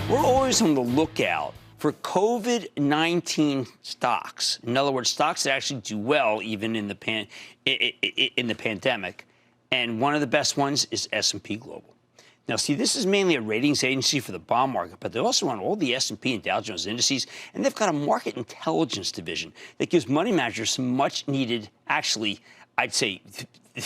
We're always on the lookout for COVID-19 stocks. In other words, stocks that actually do well even in the pandemic. And one of the best ones is S&P Global. Now, see, this is mainly a ratings agency for the bond market, but they also run all the S&P and Dow Jones indices, and they've got a market intelligence division that gives money managers some much-needed, actually, I'd say,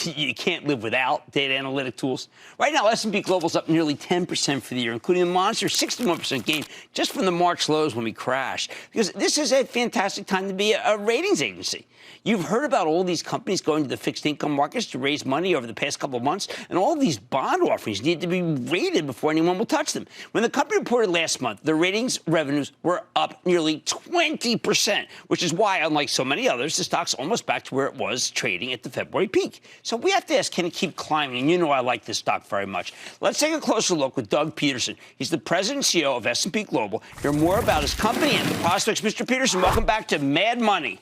you can't live without data analytic tools. Right now, S&P Global's up nearly 10% for the year, including a monster 61% gain just from the March lows when we crashed. Because this is a fantastic time to be a ratings agency. You've heard about all these companies going to the fixed income markets to raise money over the past couple of months, and all these bond offerings need to be rated before anyone will touch them. When the company reported last month, the ratings revenues were up nearly 20%, which is why, unlike so many others, the stock's almost back to where it was trading at the February peak. So we have to ask, can it keep climbing? And you know I like this stock very much. Let's take a closer look with Doug Peterson. He's the president and CEO of S&P Global. Hear more about his company and the prospects. Mr. Peterson, welcome back to Mad Money.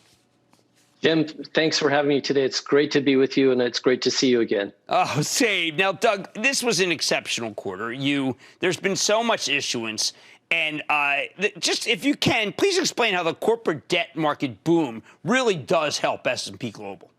Jim, thanks for having me today. It's great to be with you, and it's great to see you again. Oh, same. Now, Doug, this was an exceptional quarter. There's been so much issuance. And just, if you can, please explain how the corporate debt market boom really does help S&P Global.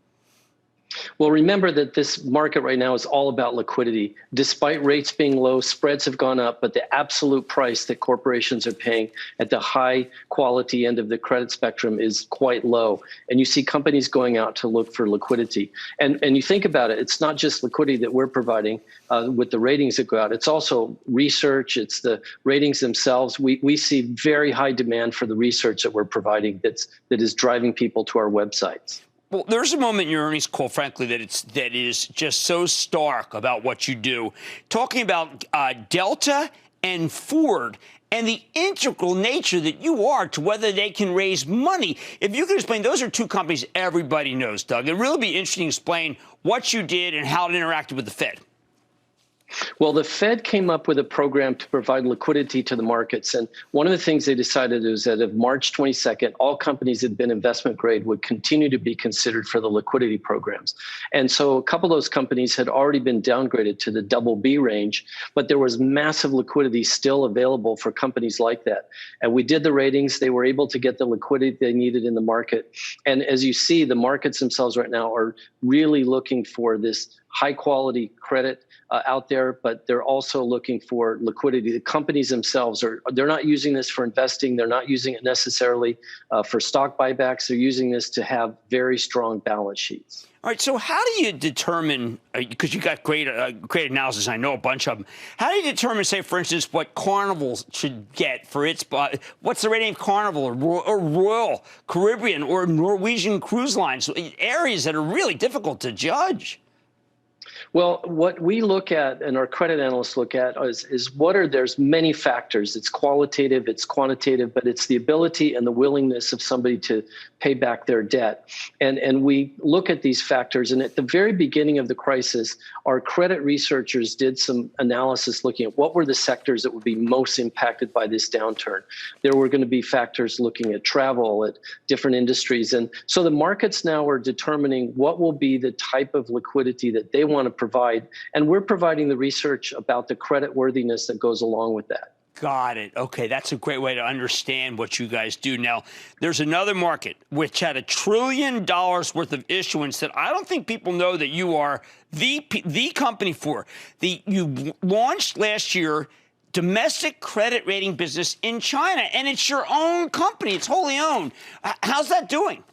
Well, remember that this market right now is all about liquidity. Despite rates being low, spreads have gone up, but the absolute price that corporations are paying at the high quality end of the credit spectrum is quite low. And you see companies going out to look for liquidity. And you think about it, it's not just liquidity that we're providing with the ratings that go out. It's also research. It's the ratings themselves. We see very high demand for the research that we're providing that is driving people to our websites. Well, there's a moment in your earnings call, frankly, that is just so stark about what you do. Talking about Delta and Ford and the integral nature that you are to whether they can raise money. If you could explain, those are two companies everybody knows, Doug. It'd really be interesting to explain what you did and how it interacted with the Fed. Well, the Fed came up with a program to provide liquidity to the markets. And one of the things they decided is that of March 22nd, all companies that had been investment grade would continue to be considered for the liquidity programs. And so a couple of those companies had already been downgraded to the BB range, but there was massive liquidity still available for companies like that. And we did the ratings. They were able to get the liquidity they needed in the market. And as you see, the markets themselves right now are really looking for this high quality credit out there, but they're also looking for liquidity. The companies themselves they're not using this for investing. They're not using it necessarily for stock buybacks. They're using this to have very strong balance sheets. All right. So how do you determine, because you got great analysis, I know a bunch of them. How do you determine, say, for instance, what Carnival should get for its, what's the rating of Carnival or Royal Caribbean or Norwegian Cruise Lines, areas that are really difficult to judge? Well, what we look at and our credit analysts look at is there's many factors. It's qualitative, it's quantitative, but it's the ability and the willingness of somebody to pay back their debt. And we look at these factors. And at the very beginning of the crisis, our credit researchers did some analysis looking at what were the sectors that would be most impacted by this downturn. There were going to be factors looking at travel, at different industries. And so the markets now are determining what will be the type of liquidity that they want to provide, and we're providing the research about the credit worthiness that goes along with that. Got it. Okay, that's a great way to understand what you guys do. Now, there's another market which had $1 trillion worth of issuance that I don't think people know that you are the company for. You launched last year domestic credit rating business in China, and it's your own company. It's wholly owned. How's that doing?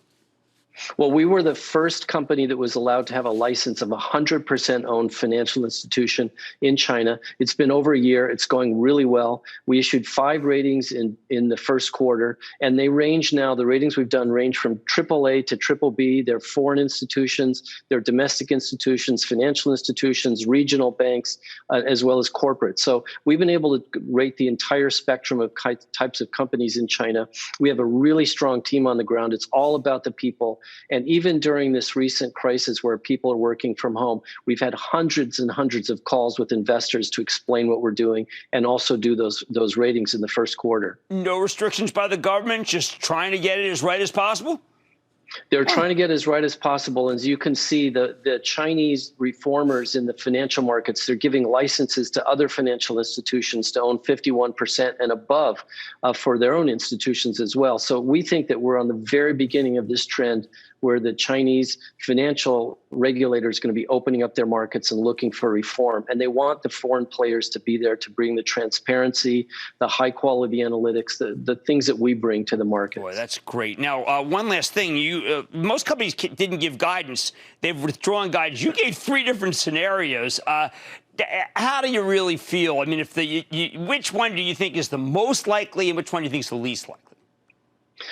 Well, we were the first company that was allowed to have a license of 100% owned financial institution in China. It's been over a year. It's going really well. We issued 5 ratings in the first quarter, and they range now. The ratings we've done range from AAA to BBB. They're foreign institutions, they're domestic institutions, financial institutions, regional banks, as well as corporate. So we've been able to rate the entire spectrum of types of companies in China. We have a really strong team on the ground. It's all about the people. And even during this recent crisis where people are working from home, we've had hundreds and hundreds of calls with investors to explain what we're doing and also do those ratings in the first quarter. No restrictions by the government, just trying to get it as right as possible? They're trying to get as right as possible. As you can see, the Chinese reformers in the financial markets, they're giving licenses to other financial institutions to own 51% and above for their own institutions as well. So we think that we're on the very beginning of this trend where the Chinese financial regulator is going to be opening up their markets and looking for reform. And they want the foreign players to be there to bring the transparency, the high quality analytics, the things that we bring to the market. Boy, that's great. Now, one last thing. Most companies didn't give guidance. They've withdrawn guidance. You gave 3 different scenarios. How do you really feel? I mean, which one do you think is the most likely and which one do you think is the least likely?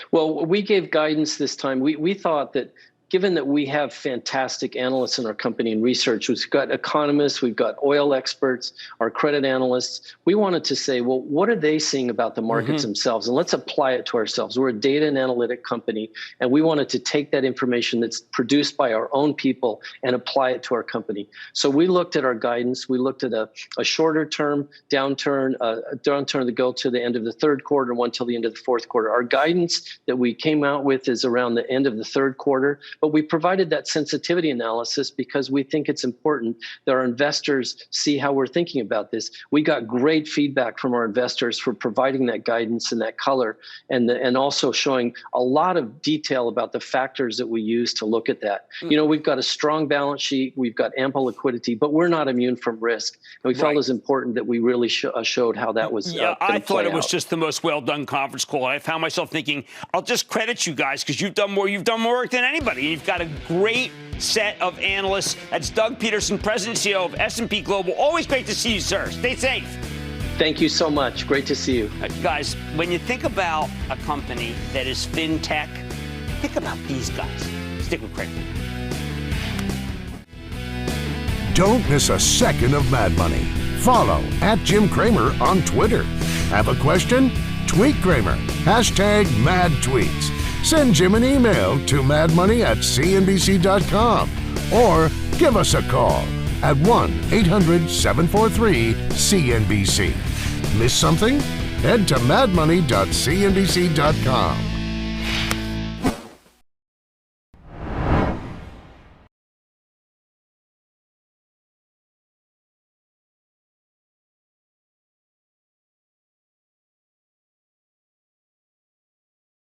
Well, we gave guidance this time. We thought that given that we have fantastic analysts in our company and research, we've got economists, we've got oil experts, our credit analysts, we wanted to say, well, what are they seeing about the markets themselves? And let's apply it to ourselves. We're a data and analytic company, and we wanted to take that information that's produced by our own people and apply it to our company. So we looked at our guidance. We looked at a shorter term downturn, a downturn that go to the end of the third quarter, one till the end of the fourth quarter. Our guidance that we came out with is around the end of the third quarter. But we provided that sensitivity analysis because we think it's important that our investors see how we're thinking about this. We got great feedback from our investors for providing that guidance and that color, and also showing a lot of detail about the factors that we use to look at that. You know, we've got a strong balance sheet, we've got ample liquidity, but we're not immune from risk. And we felt it was important that we really showed how that was. Yeah, I thought it was just the most well-done conference call. I found myself thinking, I'll just credit you guys because you've done more work than anybody. You've got a great set of analysts. That's Doug Peterson, President and CEO of S&P Global. Always great to see you, sir. Stay safe. Thank you so much. Great to see you. Guys, when you think about a company that is fintech, think about these guys. Stick with Craig. Don't miss a second of Mad Money. Follow @Jim Cramer on Twitter. Have a question? Tweet Cramer. #MadTweets. Send Jim an email to madmoney@cnbc.com or give us a call at 1-800-743-CNBC. Miss something? Head to madmoney.cnbc.com.